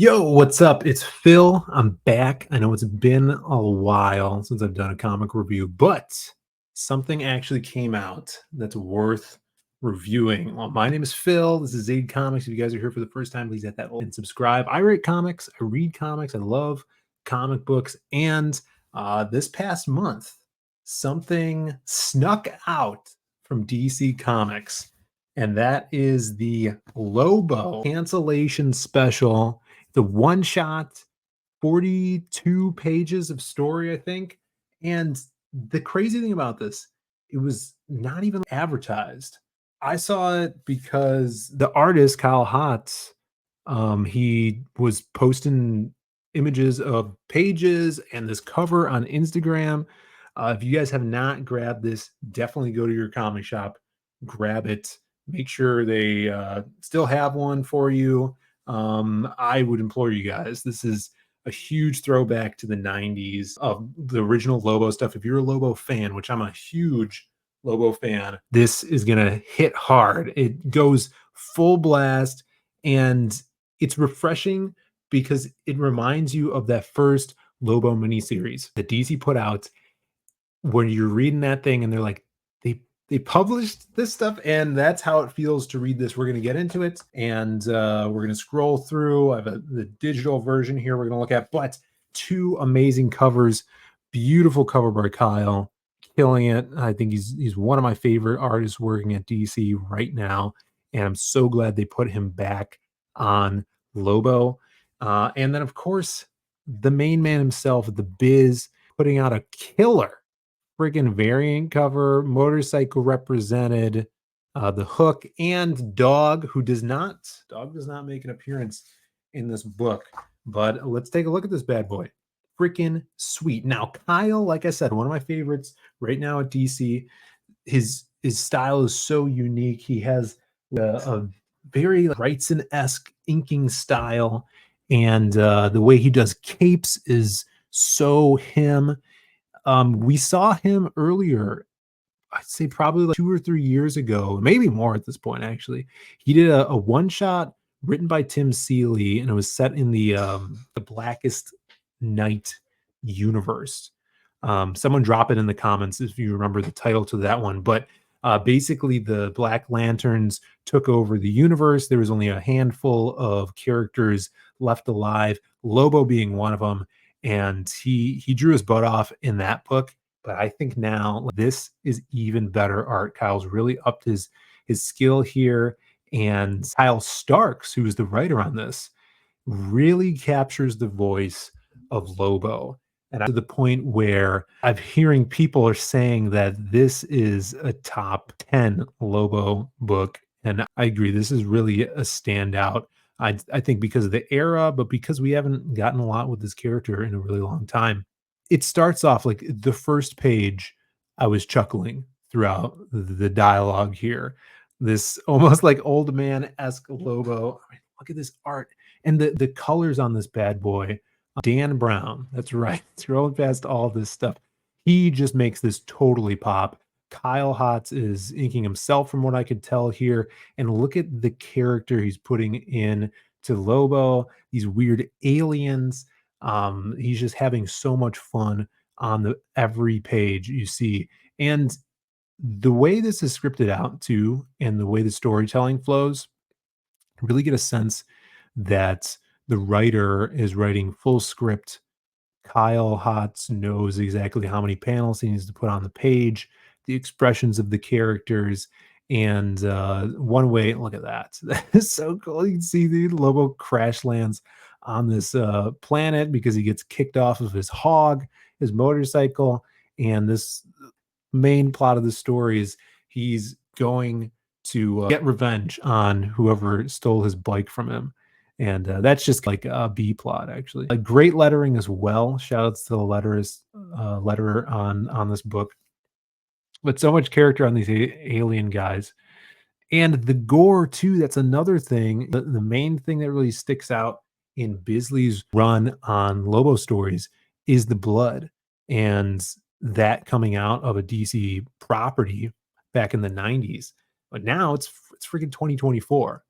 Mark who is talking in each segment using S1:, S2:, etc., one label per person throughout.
S1: Yo, what's up? It's Phil. I'm back. I know it's been a while since I've done a comic review, but something actually came out that's worth reviewing. Well, my name is Phil. This is Zaid Comics. If you guys are here for the first time, please hit that and subscribe. I rate comics, I read comics, I love comic books. And this past month, something snuck out from DC Comics, and that is the Lobo cancellation special, the one shot, 42 pages of story, I think. And the crazy thing about this, it was not even advertised. I saw it because the artist, Kyle Hotz, he was posting images of pages and this cover on Instagram. If you guys have not grabbed this, definitely go to your comic shop, grab it. Make sure they still have one for you. I would implore you guys. This is a huge throwback to the 90s of the original Lobo stuff. If you're a Lobo fan, which I'm a huge Lobo fan, this is going to hit hard. It goes full blast, and it's refreshing because it reminds you of that first Lobo miniseries that DC put out, when you're reading that thing and they're like, they published this stuff, and that's how it feels to read this. We're going to get into it, and we're going to scroll through. I have the digital version here we're going to look at, but two amazing covers, beautiful cover by Kyle, killing it. I think he's one of my favorite artists working at DC right now, and I'm so glad they put him back on Lobo. And then, of course, the main man himself, the Biz, putting out a killer freaking variant cover, motorcycle represented, the Hook and Dog does not make an appearance in this book. But let's take a look at this bad boy. Freaking sweet. Now, Kyle, like I said, one of my favorites right now at DC. His style is so unique. He has a very Wrightson-esque inking style, and the way he does capes is so him. We saw him earlier, I'd say probably like 2 or 3 years ago, maybe more at this point, actually. He did a one shot written by Tim Seeley, and it was set in the Blackest Night universe. Someone drop it in the comments if you remember the title to that one. But basically, the Black Lanterns took over the universe. There was only a handful of characters left alive, Lobo being one of them, and he drew his butt off in that book. But I think now this is even better art. Kyle's really upped his skill here, and Kyle Starks, who is the writer on this, really captures the voice of Lobo. And to the point where I'm hearing people are saying that this is a top 10 Lobo book. And I agree, this is really a standout. I think because of the era, but because we haven't gotten a lot with this character in a really long time. It starts off like the first page, I was chuckling throughout the dialogue here. This almost like old man-esque Lobo. I mean, look at this art and the colors on this bad boy. Dan Brown, that's right. Scrolling past all this stuff. He just makes this totally pop. Kyle Hotz is inking himself from what I could tell here. And look at the character he's putting in to Lobo, these weird aliens. He's just having so much fun on the every page you see. And the way this is scripted out too, and the way the storytelling flows, really get a sense that the writer is writing full script. Kyle Hotz knows exactly how many panels he needs to put on the page, the expressions of the characters, and one way, look at that. That is so cool. You can see the Lobo crash lands on this planet because he gets kicked off of his hog, his motorcycle, and this main plot of the story is he's going to get revenge on whoever stole his bike from him. And that's just like a B plot, actually. A great lettering as well. Shout outs to the letterer on this book. But so much character on these alien guys. And the gore, too, that's another thing. The main thing that really sticks out in Bisley's run on Lobo stories is the blood. And that coming out of a DC property back in the 90s. But now it's freaking 2024.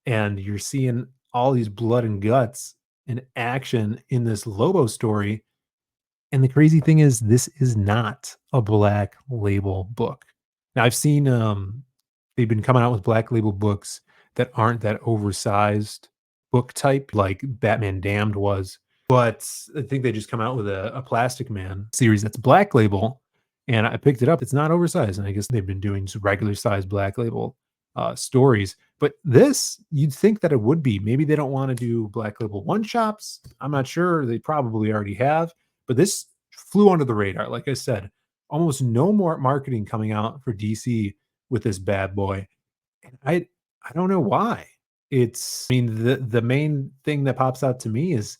S1: And you're seeing all these blood and guts and action in this Lobo story. And the crazy thing is, this is not a Black Label book. Now, I've seen, they've been coming out with Black Label books that aren't that oversized book type like Batman Damned was, but I think they just come out with a Plastic Man series that's Black Label, and I picked it up. It's not oversized, and I guess they've been doing just regular size Black Label, stories. But this, you'd think that it would be. Maybe they don't wanna do Black Label one-shots. I'm not sure. They probably already have, but this flew under the radar. Like I said, almost no more marketing coming out for DC with this bad boy. And I don't know why. I mean, the main thing that pops out to me is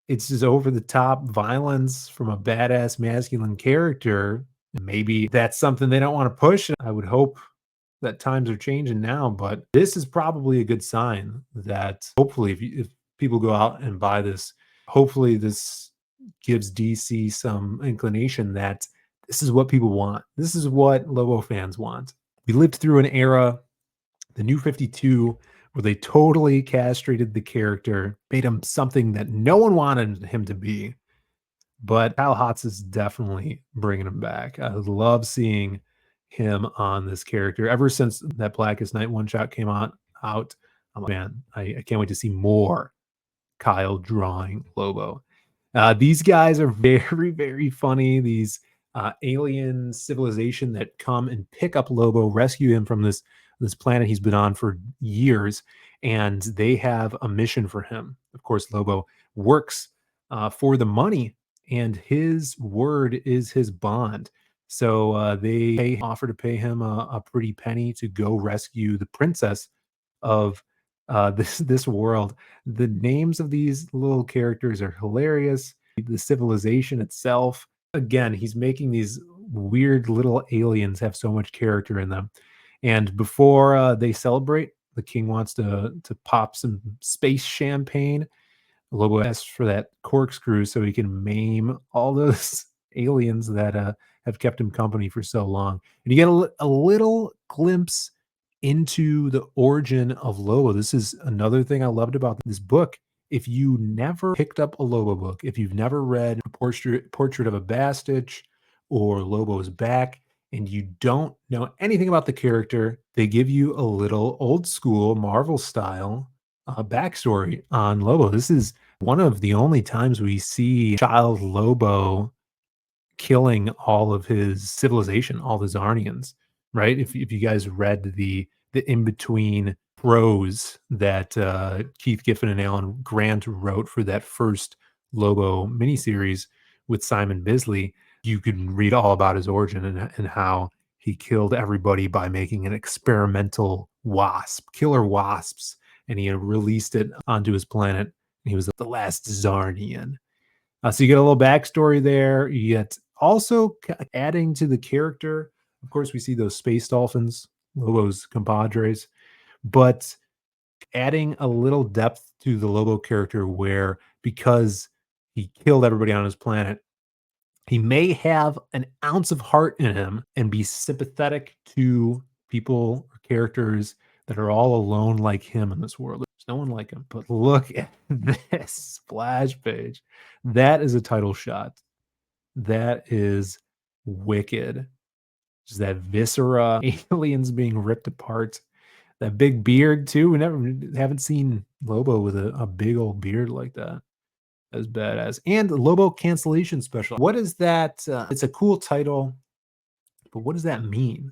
S1: it's just over the top violence from a badass masculine character. Maybe that's something they don't want to push. I would hope that times are changing now, but this is probably a good sign that hopefully if people go out and buy this, hopefully this gives DC some inclination that this is what people want. This is what Lobo fans want. We lived through an era, the New 52, where they totally castrated the character, made him something that no one wanted him to be. But Kyle Hotz is definitely bringing him back. I love seeing him on this character. Ever since that Blackest Night one shot came out, I'm like, man, I can't wait to see more Kyle drawing Lobo. These guys are very, very funny. These alien civilization that come and pick up Lobo, rescue him from this planet he's been on for years, and they have a mission for him. Of course, Lobo works for the money, and his word is his bond. So they offer to pay him a pretty penny to go rescue the princess of this world. The names of these little characters are hilarious. The civilization itself, again, he's making these weird little aliens have so much character in them. And before they celebrate, the king wants to pop some space champagne. Lobo asks for that corkscrew so he can maim all those aliens that have kept him company for so long. And you get a little glimpse into the origin of Lobo. This is another thing I loved about this book. If you never picked up a Lobo book, if you've never read Portrait of a Bastich or Lobo's Back, and you don't know anything about the character, they give you a little old school Marvel style backstory on Lobo. This is one of the only times we see child Lobo killing all of his civilization, all the Zarnians, right? If you guys read the in between prose that Keith Giffen and Alan Grant wrote for that first Lobo miniseries with Simon Bisley, you can read all about his origin and how he killed everybody by making an experimental wasp, killer wasps, and he released it onto his planet. He was the last Zarnian. So you get a little backstory there. You get also adding to the character. Of course, we see those space dolphins, Lobo's compadres, but adding a little depth to the Lobo character where because he killed everybody on his planet, he may have an ounce of heart in him and be sympathetic to people or characters that are all alone like him in this world. There's no one like him. But look at this splash page. That is a title shot. That is wicked. Just that viscera, aliens being ripped apart. That big beard too. We haven't seen Lobo with a big old beard like that. That's badass. And Lobo Cancellation Special. What is that? It's a cool title, but what does that mean?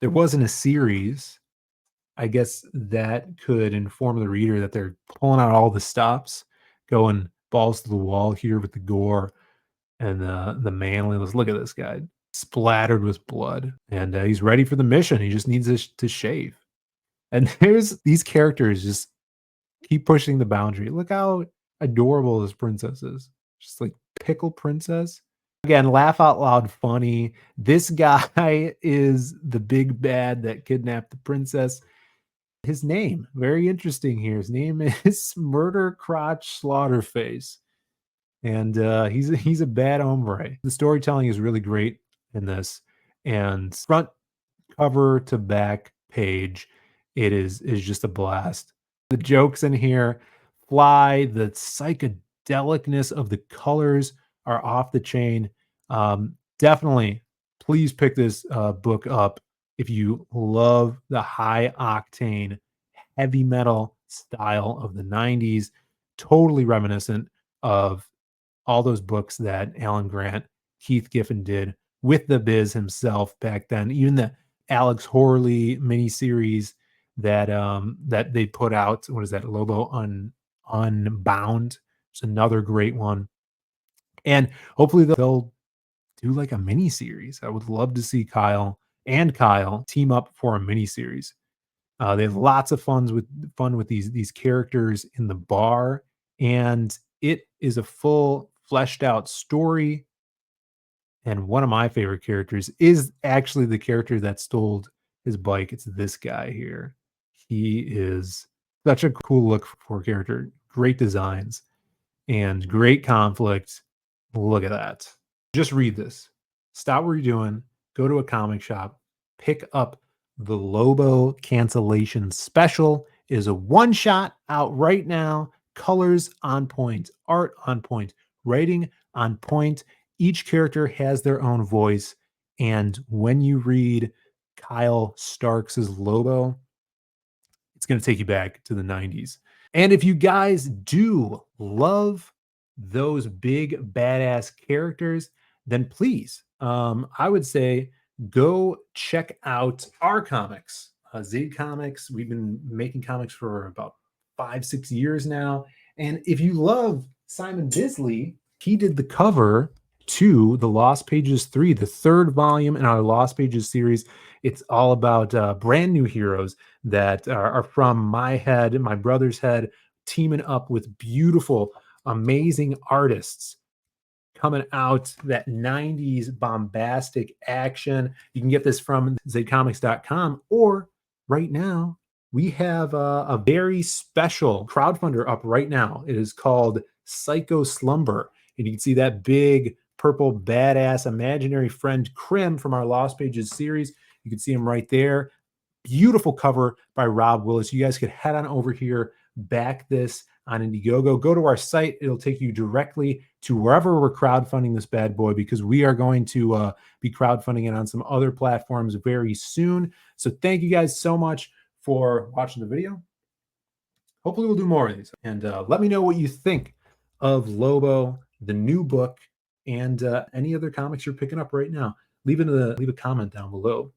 S1: There wasn't a series. I guess that could inform the reader that they're pulling out all the stops, going balls to the wall here with the gore and the manliness. Look at this guy, splattered with blood, and he's ready for the mission. He just needs to shave. And there's these characters just keep pushing the boundary. Look how adorable this princess is. Just like pickle princess. Again, laugh out loud funny. This guy is the big bad that kidnapped the princess. His name, very interesting here. His name is Murder Crotch Slaughterface. And he's a bad hombre. The storytelling is really great in this. And front cover to back page, it is just a blast. The jokes in here fly, the psychedelicness of the colors are off the chain. Definitely, please pick this book up if you love the high octane heavy metal style of the 90s, totally reminiscent of all those books that Alan Grant, Keith Giffen did with the Biz himself back then. Even the Alex Horley miniseries that they put out. What is that? Lobo Unbound. It's another great one. And hopefully they'll do like a mini series. I would love to see Kyle team up for a mini series. They have lots of fun with these characters in the bar, and it is a full fleshed out story. And one of my favorite characters is actually the character that stole his bike. It's this guy here. He is such a cool look for character. Great designs and great conflict. Look at that. Just read this. Stop what you're doing. Go to a comic shop. Pick up the Lobo Cancellation Special. It is a one shot out right now. Colors on point, art on point, writing on point. Each character has their own voice. And when you read Kyle Starks' Lobo, it's going to take you back to the 90s. And if you guys do love those big badass characters, then please, I would say go check out our comics, Zaid Comics. We've been making comics for about 5, 6 years now. And if you love Simon Bisley, he did the cover to the Lost Pages 3, the third volume in our Lost Pages series. It's all about brand new heroes that are from my head, my brother's head, teaming up with beautiful, amazing artists coming out that 90s bombastic action. You can get this from zaidcomics.com, or right now we have a very special crowdfunder up right now. It is called Psycho Slumber, and you can see that big purple badass imaginary friend Krim from our Lost Pages series. You can see him right there. Beautiful cover by Rob Willis. You guys could head on over here, back this on Indiegogo. Go to our site. It'll take you directly to wherever we're crowdfunding this bad boy, because we are going to be crowdfunding it on some other platforms very soon. So thank you guys so much for watching the video. Hopefully we'll do more of these. And let me know what you think of Lobo, the new book, and any other comics you're picking up right now. Leave a comment down below.